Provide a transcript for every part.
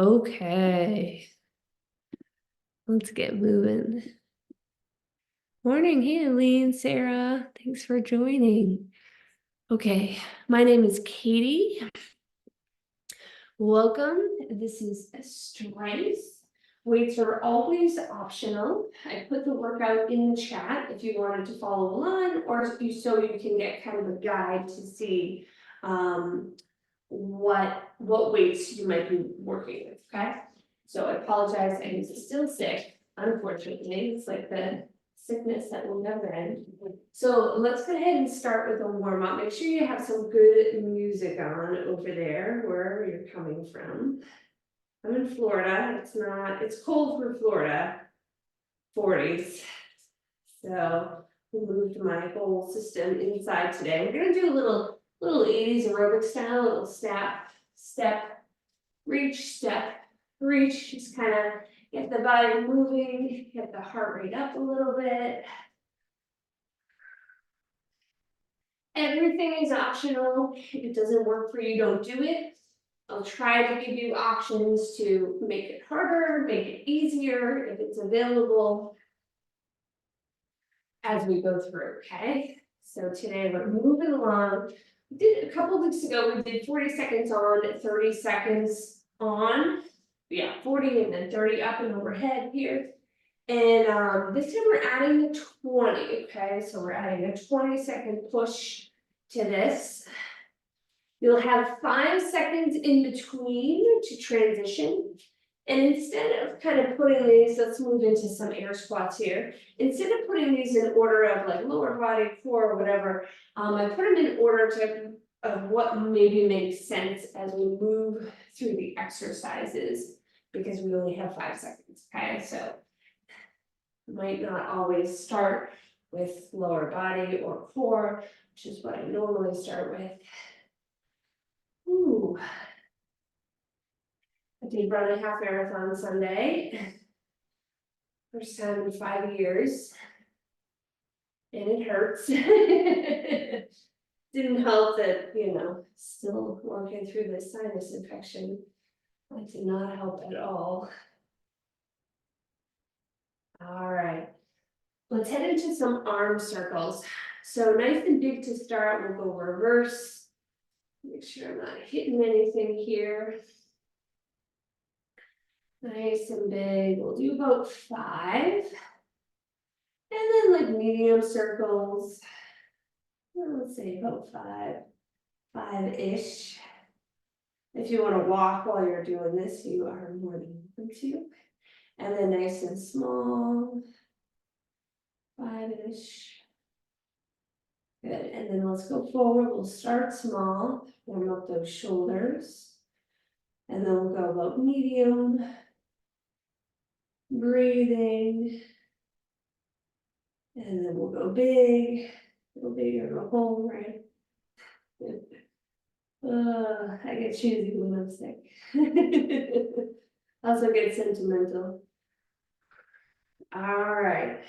Okay, let's get moving. Morning, Haley and Sarah. Thanks for joining. Okay, my name is Katie. Welcome. This is strength. Weights are always optional. I put the workout in the chat if you wanted to follow along, or so you can get kind of a guide to see what weights you might be working with. Okay, so I apologize. I'm still sick. Unfortunately, it's like the sickness that will never end. So let's go ahead and start with a warm up. Make sure you have some good music on over there, wherever you're coming from. I'm in Florida. It's cold for Florida, 40s. So we moved my whole system inside today. We're gonna do a little 80s aerobic style, a little step, reach, step, reach. Just kind of get the body moving, get the heart rate up a little bit. Everything is optional. If it doesn't work for you, don't do it. I'll try to give you options to make it harder, make it easier if it's available as we go through, okay? So today we're moving along. We did a couple weeks ago, we did 40 seconds on, 30 seconds on. Yeah, 40 and then 30 up and overhead here. And this time we're adding the 20, okay? So we're adding a 20-second push to this. You'll have 5 seconds in between to transition. And instead of kind of putting these, let's move into some air squats here. Instead of putting these in order of like lower body, core, or whatever, I put them in order of what maybe makes sense as we move through the exercises, because we only have 5 seconds, okay? So might not always start with lower body or core, which is what I normally start with. Ooh. I did run a half marathon Sunday. First time in 5 years. And it hurts. Didn't help that, still working through this sinus infection. That did not help at all. All right. Let's head into some arm circles. So nice and big to start. We'll go reverse. Make sure I'm not hitting anything here. Nice and big. We'll do about 5. And then like medium circles. Let's say about 5-ish. If you want to walk while you're doing this, you are more than welcome to. And then nice and small. 5-ish. Good, and then let's go forward. We'll start small, warm up those shoulders. And then we'll go about medium. Breathing. And then we'll go big. A little bigger, go home, right? I get cheesy when I'm sick. Also get sentimental. All right.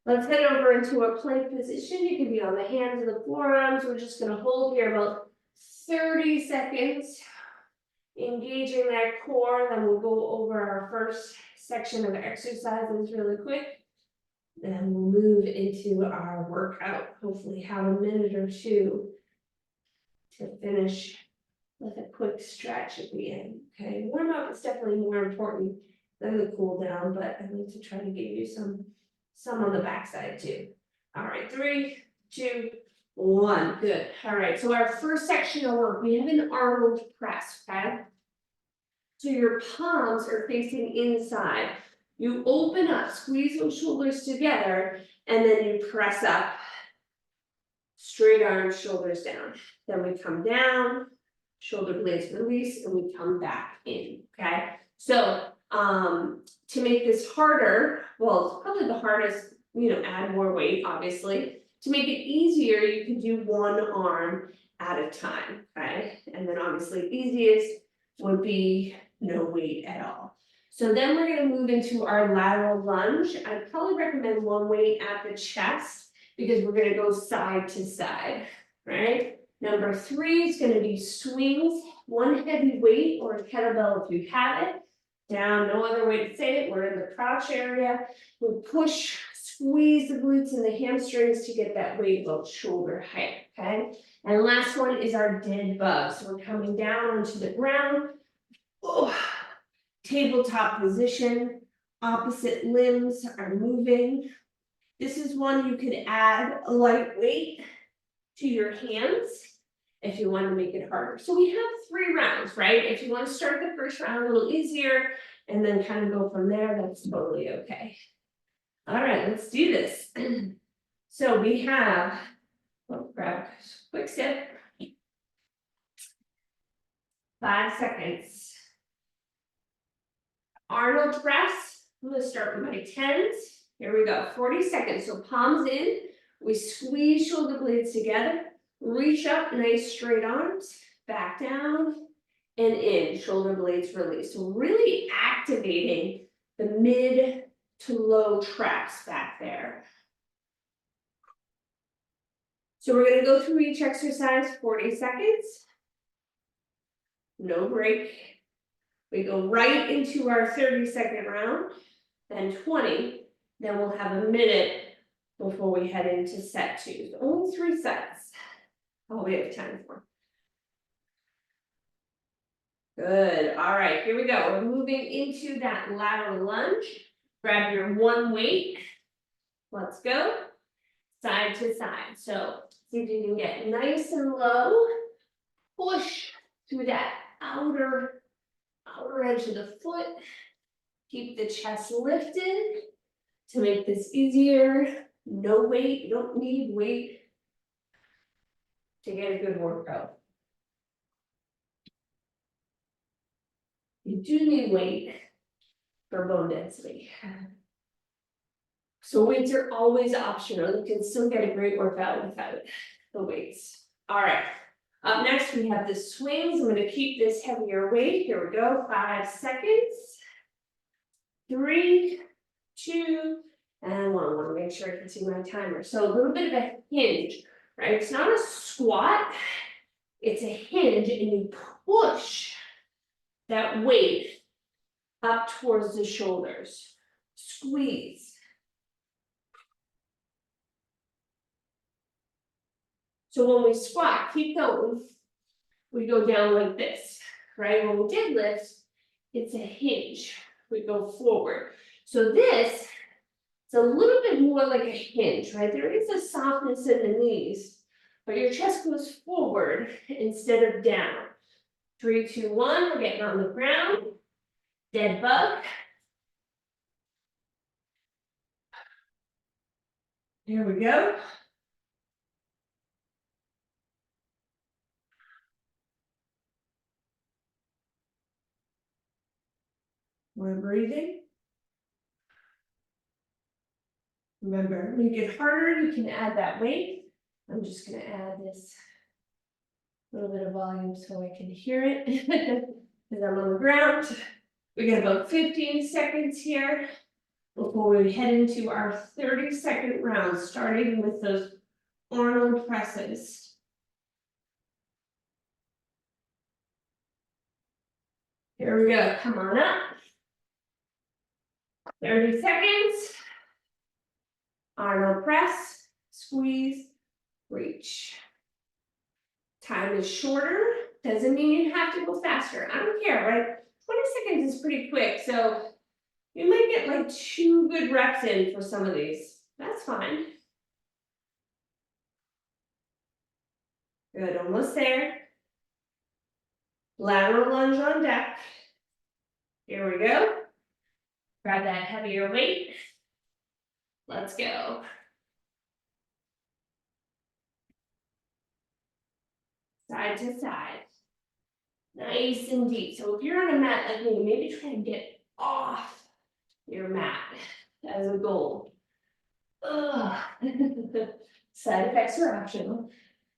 Let's head over into a plank position. You can be on the hands or the forearms. We're just going to hold here about 30 seconds, engaging that core. Then we'll go over our first section of exercises really quick. Then we'll move into our workout. Hopefully have a minute or two to finish with a quick stretch at the end. Okay, warm up is definitely more important than the cool down, but I need to try to give you some on the backside too. All right, 3, 2, 1. Good. All right, so our first section of work, we have an Arnold press, okay? So your palms are facing inside. You open up, squeeze those shoulders together, and then you press up. Straight arms, shoulders down. Then we come down, shoulder blades release, and we come back in, okay? So to make this harder, well, it's probably the hardest, add more weight, obviously. To make it easier, you can do one arm at a time, okay? And then obviously easiest would be no weight at all. So then we're gonna move into our lateral lunge. I'd probably recommend one weight at the chest because we're gonna go side to side, right? Number 3 is gonna be swings, one heavy weight or a kettlebell if you have it. down, no other way to say it, we're in the crotch area. We push, squeeze the glutes and the hamstrings to get that weight about shoulder height, okay? And last one is our dead bug, so we're coming down onto the ground. Oh, tabletop position, opposite limbs are moving. This is one you could add a light weight to your hands if you want to make it harder. So we have 3 rounds, right? If you want to start the first round a little easier and then kind of go from there, that's totally okay. All right, let's do this. So we have, grab a quick sip. 5 seconds. Arnold press. I'm going to start with my 10s. Here we go. 40 seconds. So palms in. We squeeze shoulder blades together. Reach up, nice straight arms. Back down and in. Shoulder blades release. So really activating the mid to low traps back there. So we're going to go through each exercise 40 seconds. No break. We go right into our 30-second round, then 20, then we'll have a minute before we head into set 2. So only 3 sets. All we have time for. Good. All right, here we go. We're moving into that lateral lunge. Grab your 1 weight. Let's go. Side to side. So see if you can get nice and low. Push through that outer edge of the foot. Keep the chest lifted to make this easier. No weight, you don't need weight to get a good workout. You do need weight for bone density. So weights are always optional. You can still get a great workout without the weights. All right. Up next, we have the swings. I'm going to keep this heavier weight. Here we go. 5 seconds. 3, 2, and 1. I want to make sure I can see my timer. So a little bit of a hinge, right? It's not a squat. It's a hinge, and you push that weight up towards the shoulders. Squeeze. So when we squat, keep going. We go down like this, right? When we deadlift, it's a hinge. We go forward. So this, it's a little bit more like a hinge, right? There is a softness in the knees, but your chest goes forward instead of down. 3, 2, 1, we're getting on the ground. Dead bug. Here we go. We're breathing. Remember, when you get harder, you can add that weight. I'm just going to add this little bit of volume so I can hear it because I'm on the ground. We got about 15 seconds here before we head into our 30-second round, starting with those Arnold presses. Here we go. Come on up. 30 seconds. Arnold press, squeeze, reach. Time is shorter, doesn't mean you have to go faster. I don't care, right? 20 seconds is pretty quick, so you might get like 2 good reps in for some of these. That's fine. Good, almost there. Lateral lunge on deck. Here we go. Grab that heavier weight. Let's go. Side to side. Nice and deep. So if you're on a mat like me, maybe try and get off your mat as a goal. Ugh. Side effects are optional.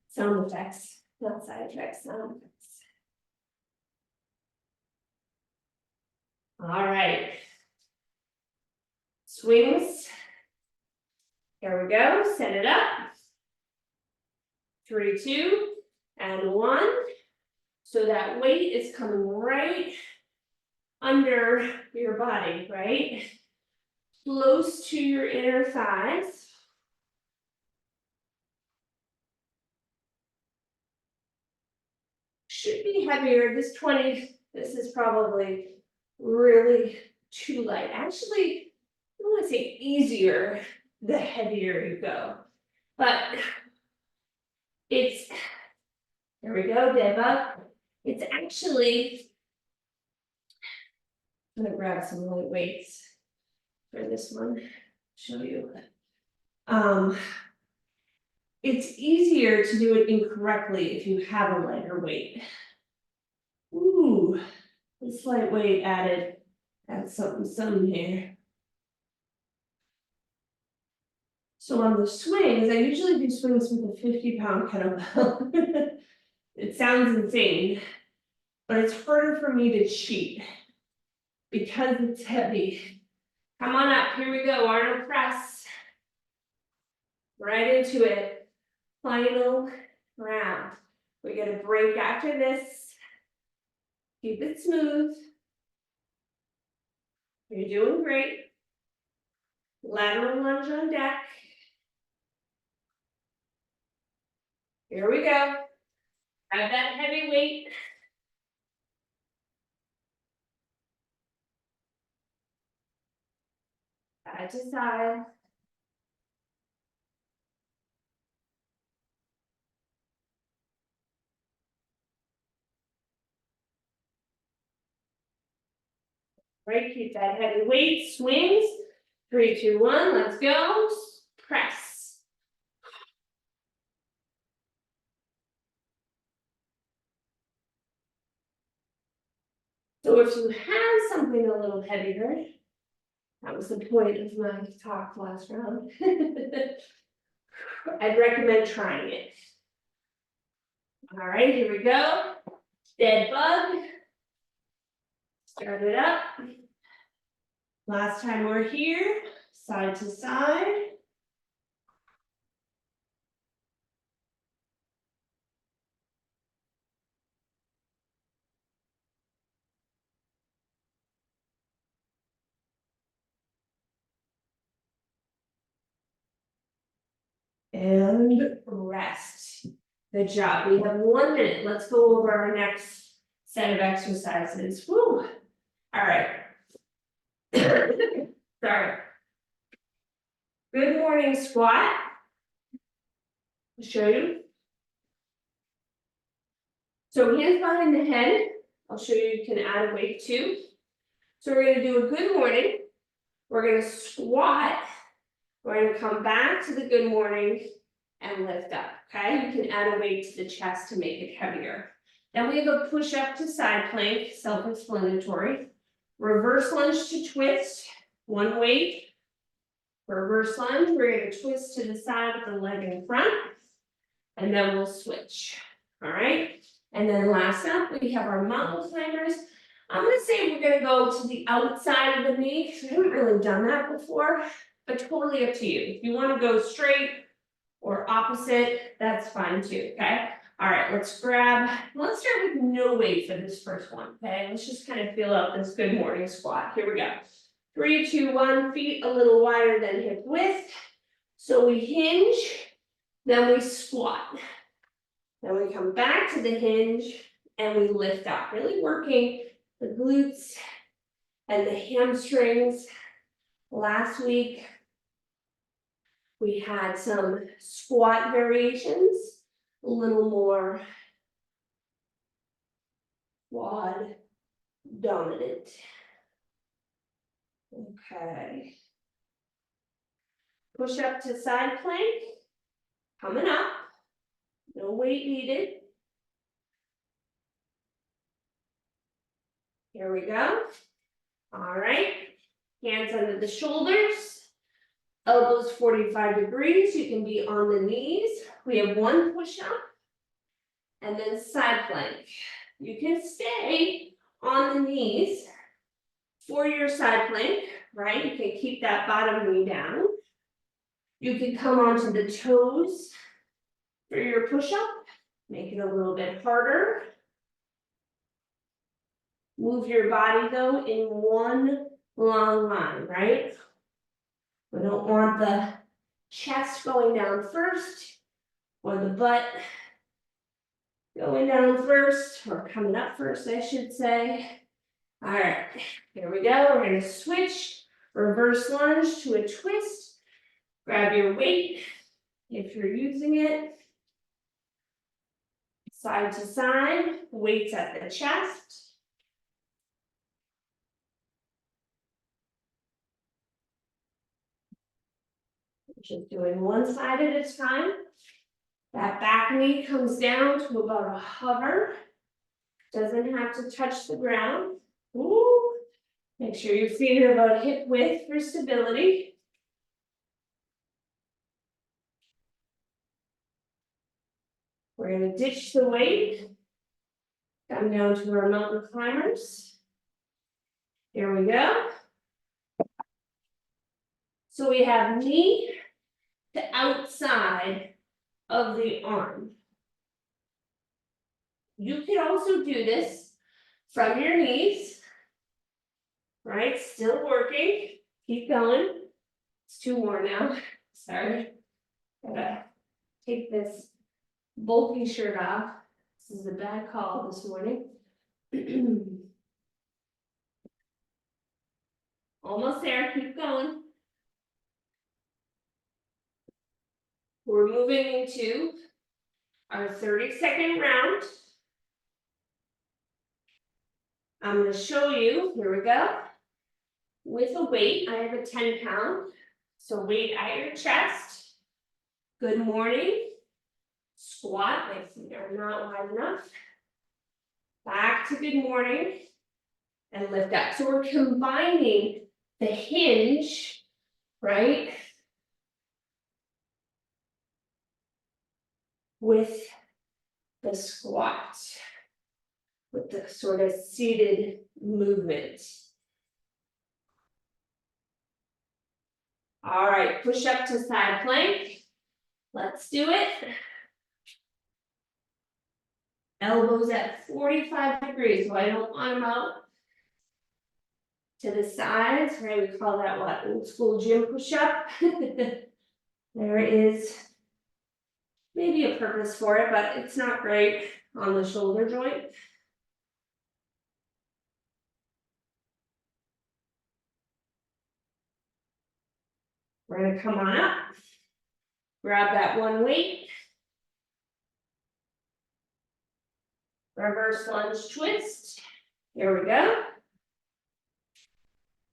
Sound effects, not side effects, sound effects. All right. Swings. Here we go. Set it up. 3, 2, and 1. So that weight is coming right under your body, right? Close to your inner thighs. Should be heavier. This 20, this is probably really too light. Actually, I want to say easier the heavier you go. But it's, there we go, Deva. It's actually, I'm gonna grab some light weights for this one, show you. It's easier to do it incorrectly if you have a lighter weight. Ooh, this light weight added something here. So on the swings, I usually do swings with a 50-pound kettlebell. It sounds insane, but it's harder for me to cheat because it's heavy. Come on up, here we go, Arnold press. Right into it. Final round. We get a break after this. Keep it smooth. You're doing great. Lateral lunge on deck. Here we go. Have that heavy weight. Side to side. Right, keep that heavy weight, swings. 3, 2, 1, let's go. Press. So if you have something a little heavier, that was the point of my talk last round. I'd recommend trying it. All right, here we go. Dead bug. Start it up. Last time we're here, side to side. And rest. Good job. We have 1 minute. Let's go over our next set of exercises. Woo. All right. Sorry. Good morning squat. I'll show you. So hands behind the head. I'll show you can add a weight too. So we're gonna do a good morning. We're gonna squat. We're gonna come back to the good morning and lift up, okay? You can add a weight to the chest to make it heavier. Then we have a push up to side plank, self-explanatory. Reverse lunge to twist, 1 weight. Reverse lunge, we're gonna twist to the side with the leg in front. And then we'll switch, all right? And then last up, we have our mountain climbers. I'm gonna say we're gonna go to the outside of the knee, because we haven't really done that before, but totally up to you. If you wanna go straight or opposite, that's fine too, okay? All right, let's start with no weight for this first one, okay? Let's just kind of feel out this good morning squat. Here we go. 3, 2, 1, feet a little wider than hip width. So we hinge, then we squat. Then we come back to the hinge and we lift up, really working the glutes and the hamstrings. Last week, we had some squat variations, a little more quad dominant. Okay. Push up to side plank, coming up, no weight needed. Here we go. All right, hands under the shoulders, elbows 45 degrees, you can be on the knees. We have 1 push up, and then side plank. You can stay on the knees for your side plank, right? You can keep that bottom knee down. You can come onto the toes for your push-up, make it a little bit harder. Move your body though in one long line, right? We don't want the chest going down first or the butt going down first or coming up first, I should say. All right, here we go. We're going to switch reverse lunge to a twist. Grab your weight if you're using it. Side to side, weights at the chest. Just doing one side at a time. That back knee comes down to about a hover. Doesn't have to touch the ground. Ooh. Make sure your feet are about hip width for stability. We're going to ditch the weight. Come down to our mountain climbers. Here we go. So we have knee to outside of the arm. You can also do this from your knees, right? Still working. Keep going. It's 2 more now. Sorry. Gotta take this bulky shirt off. This is a bad call this morning. Almost there. Keep going. We're moving into our 30-second round. I'm going to show you, here we go, with a weight. I have a 10-pound, so weight at your chest. Good morning. Squat, my feet are not wide enough. Back to good morning, and lift up. So we're combining the hinge, right, with the squat, with the sort of seated movement. All right, push up to side plank. Let's do it. Elbows at 45 degrees, so I don't want them out to the sides, right? We call that what? Old school gym push-up. There is maybe a purpose for it, but it's not great on the shoulder joint. We're gonna come on up, grab that one weight, reverse lunge twist. Here we go.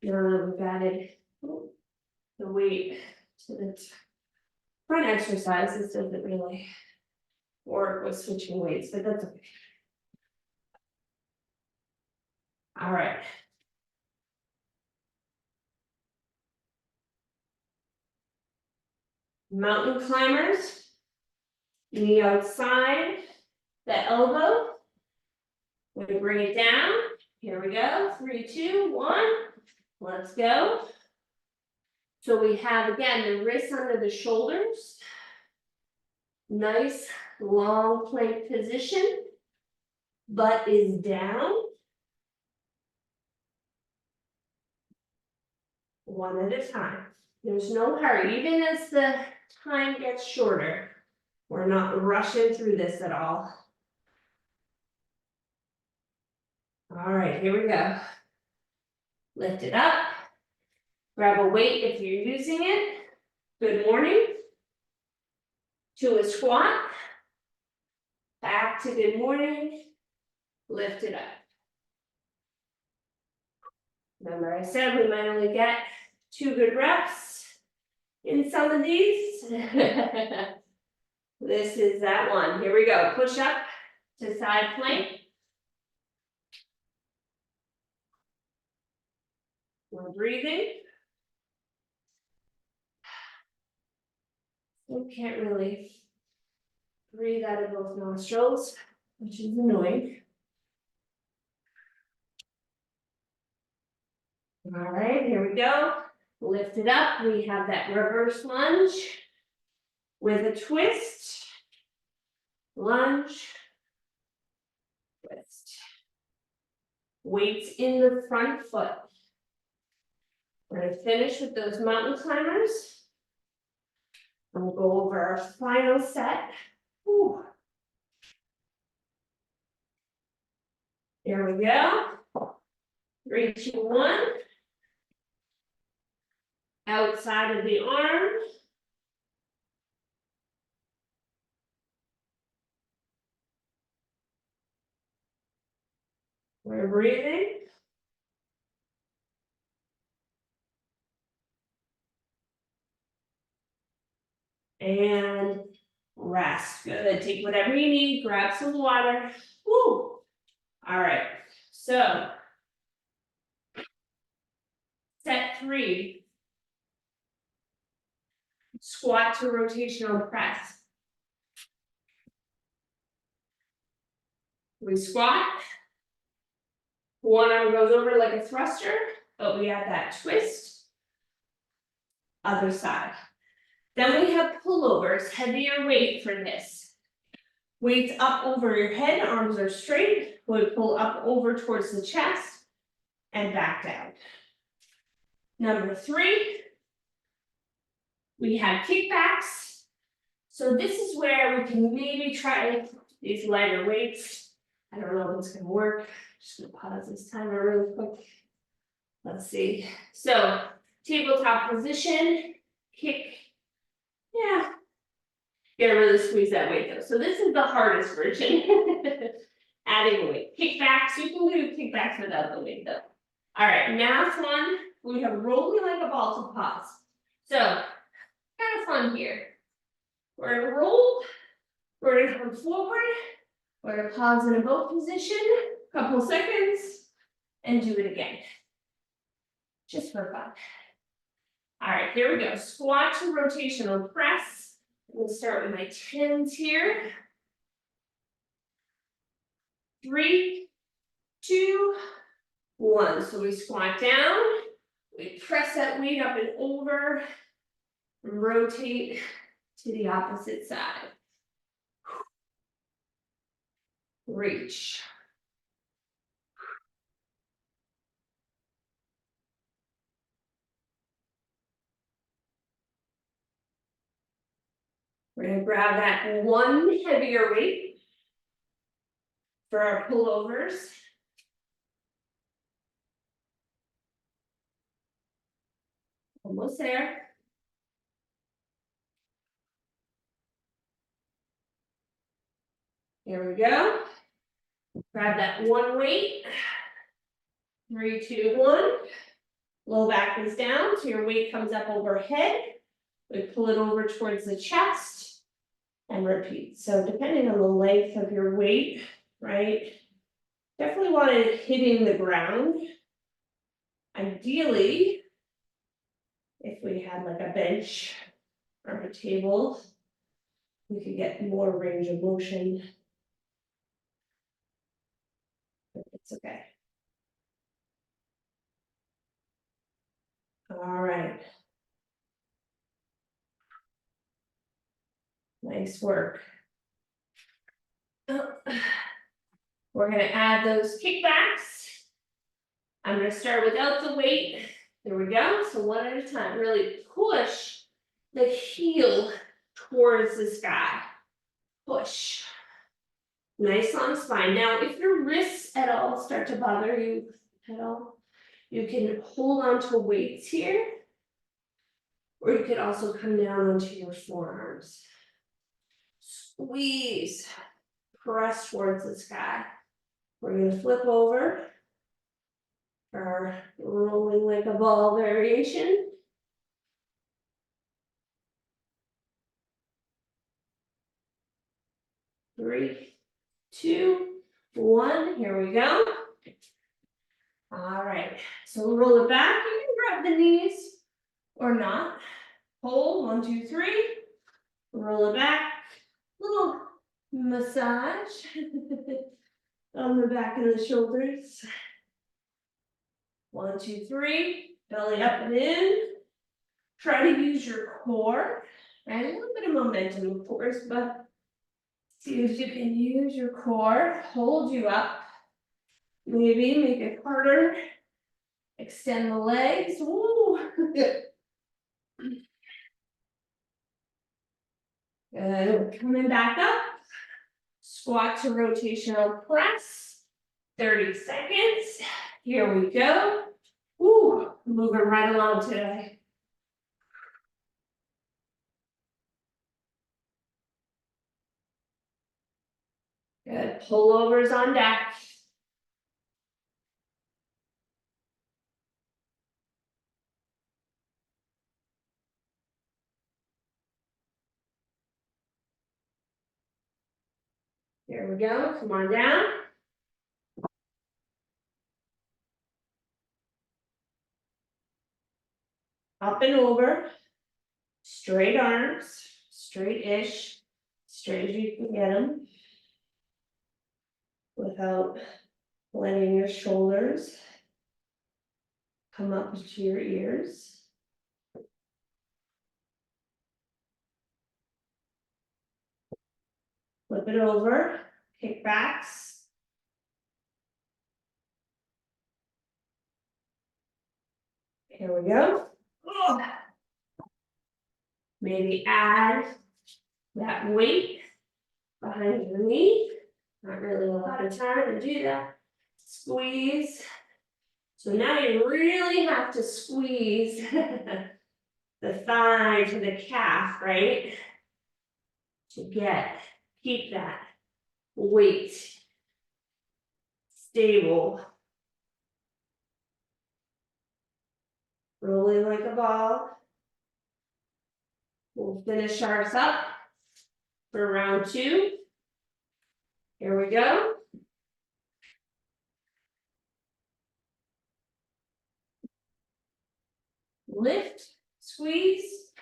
Now we've added the weight to the front exercise. This doesn't really work with switching weights, but that's okay. All right. Mountain climbers, knee outside the elbow. We bring it down. Here we go. 3, 2, 1. Let's go. So we have, again, the wrists under the shoulders. Nice long plank position. Butt is down. One at a time. There's no hurry. Even as the time gets shorter, we're not rushing through this at all. All right, here we go. Lift it up. Grab a weight if you're using it. Good morning. To a squat. Back to good morning. Lift it up. Remember I said we might only get 2 good reps in some of these. This is that one. Here we go. Push up to side plank. We're breathing. We can't really breathe out of both nostrils, which is annoying. All right, here we go. Lift it up. We have that reverse lunge with a twist. Lunge. Twist. Weights in the front foot. We're gonna finish with those mountain climbers. And we'll go over our final set. Whew. Here we go. 3, 2, 1. Outside of the arm. We're breathing. And rest. Good. Take whatever you need, grab some water. Woo. All right. So set 3. Squat to rotational press. We squat. One arm goes over like a thruster, but we add that twist. Other side. Then we have pullovers, heavier weight for this. Weights up over your head, arms are straight. We pull up over towards the chest and back down. Number 3, we have kickbacks. So this is where we can maybe try these lighter weights. I don't know if it's gonna work. Just gonna pause this timer really quick. Let's see. So tabletop position, kick. Yeah. Gotta really squeeze that weight though. So this is the hardest version. Adding weight. Kickbacks, you can do kickbacks without the weight though. All right, last one. We have rolling like a ball to pause. So kind of fun here. We're gonna roll. We're gonna come forward. We're gonna pause in a boat position, couple seconds, and do it again. Just for fun. All right, here we go. Squat to rotational press. We'll start with my 10s here. 3, 2, 1. So we squat down. We press that weight up and over. And rotate to the opposite side. Reach. We're going to grab that one heavier weight for our pullovers. Almost there. Here we go. Grab that one weight. 3, 2, 1. Low back is down, so your weight comes up overhead. We pull it over towards the chest and repeat. So depending on the length of your weight, right? Definitely want it hitting the ground. Ideally, if we had like a bench or a table, we could get more range of motion. But it's okay. All right. Nice work. We're going to add those kickbacks. I'm going to start without the weight. There we go. So one at a time. Really push the heel towards the sky. Push. Nice long spine. Now, if your wrists at all start to bother you at all, you can hold on to weights here. Or you could also come down onto your forearms. Squeeze. Press towards the sky. We're going to flip over. Our rolling like a ball variation. Three, 2, 1. Here we go. All right. So we'll roll it back. You can grab the knees or not. Hold. 1, 2, 3. Roll it back. Little massage on the back of the shoulders. 1, 2, 3. Belly up and in. Try to use your core. Right? A little bit of momentum, of course, but see if you can use your core. Hold you up. Maybe make it harder. Extend the legs, woo. Good, coming back up. Squat to rotational press. 30 seconds. Here we go. Woo, moving right along today. Good, pullovers on deck. Here we go, come on down. Up and over. Straight arms, straight-ish, straight as you can get them. Without letting your shoulders come up to your ears. Flip it over, kickbacks. Here we go. Oh. Maybe add that weight behind your knee. Not really a lot of time to do that. Squeeze. So now you really have to squeeze the thigh to the calf, right? To keep that weight stable. Rolling like a ball. We'll finish ours up for round 2. Here we go. Lift, squeeze,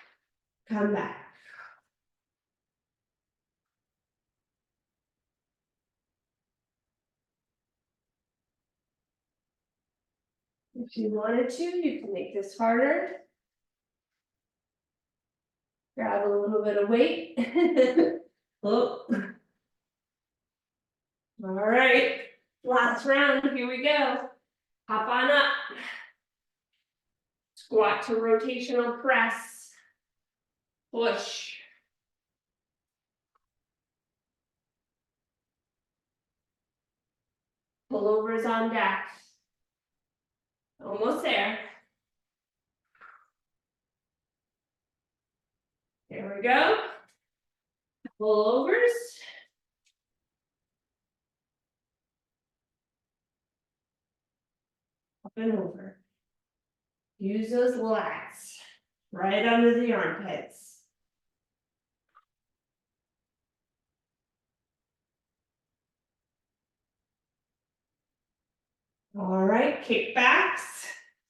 come back. If you wanted to, you can make this harder. Grab a little bit of weight. Oh. All right, last round, here we go. Hop on up. Squat to rotational press. Push. Pullovers on deck. Almost there. Here we go. Pullovers. Up and over. Use those lats right under the armpits. All right, kickbacks.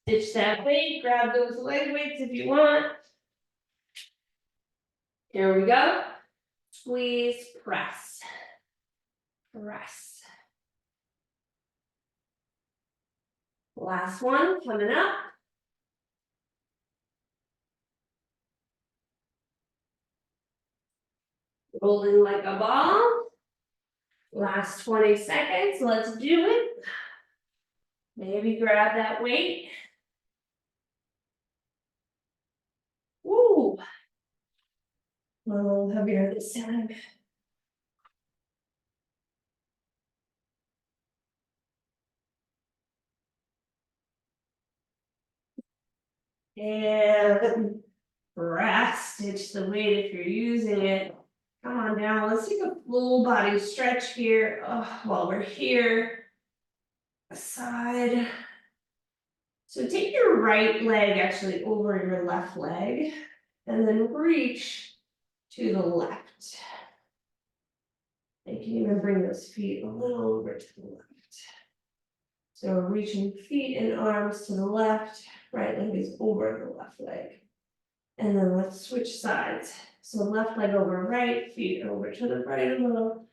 Stitch that weight, grab those leg weights if you want. Here we go. Squeeze, press. Press. Last one coming up. Rolling like a ball. Last 20 seconds, let's do it. Maybe grab that weight. Woo. A little heavier this time. And breast stitch the weight if you're using it. Come on down, let's take a full body stretch here. While we're here. Aside. So take your right leg actually over your left leg. And then reach to the left. You can even bring those feet a little over to the left. So we're reaching feet and arms to the left, right leg is over the left leg. And then let's switch sides. So left leg over right, feet over to the right a little.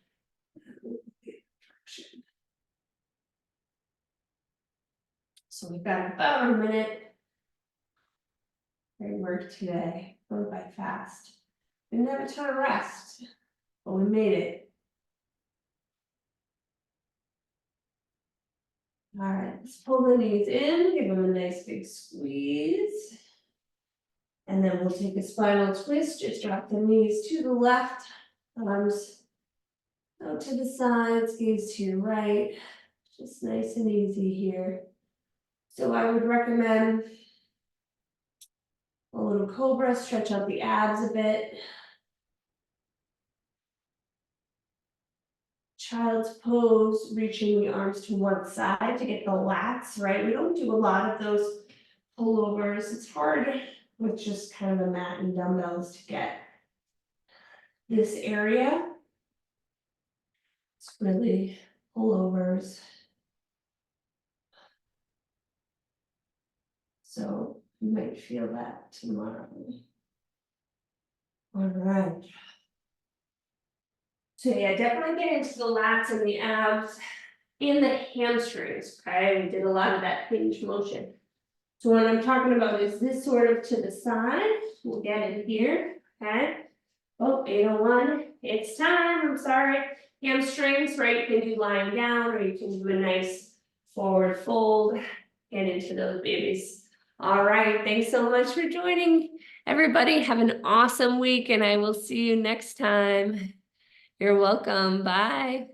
So we've got about a minute. Great work today, going by fast. We didn't have a ton of rest, but we made it. All right, let's pull the knees in, give them a nice big squeeze. And then we'll take a spinal twist, just drop the knees to the left, arms out to the sides, gaze to your right, just nice and easy here. So I would recommend a little cobra, stretch out the abs a bit. Child's pose, reaching the arms to one side to get the lats, right? We don't do a lot of those pullovers. It's hard with just kind of a mat and dumbbells to get this area. It's really pullovers. So you might feel that tomorrow. All right. So yeah, definitely get into the lats and the abs and the hamstrings, okay? We did a lot of that hinge motion. So what I'm talking about is this sort of to the side. We'll get it here, okay? Oh, 801, it's time, I'm sorry. Hamstrings, right, you can do lying down or you can do a nice forward fold. Get into those babies. All right, thanks so much for joining. Everybody have an awesome week and I will see you next time. You're welcome, bye.